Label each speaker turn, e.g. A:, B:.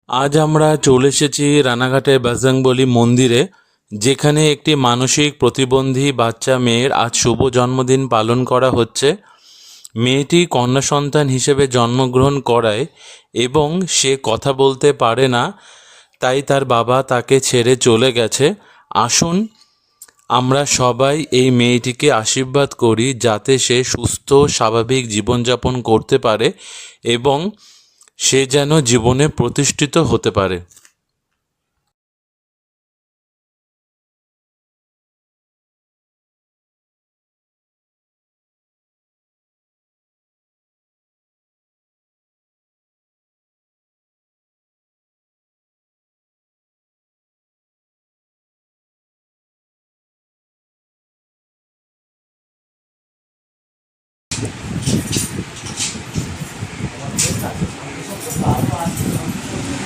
A: আজ আমরা চলে এসেছি রানাঘাটের বজরংবলী মন্দিরে, যেখানে একটি মানসিক প্রতিবন্ধী বাচ্চা মেয়ের আজ শুভ জন্মদিন পালন করা হচ্ছে। মেয়েটি কন্যা সন্তান হিসেবে জন্মগ্রহণ করায় এবং সে কথা বলতে পারে না, তাই তার বাবা তাকে ছেড়ে চলে গেছে। আসুন আমরা সবাই এই মেয়েটিকে আশীর্বাদ করি যাতে সে সুস্থ স্বাভাবিক জীবনযাপন করতে পারে এবং সে যেন জীবনে প্রতিষ্ঠিত হতে পারে।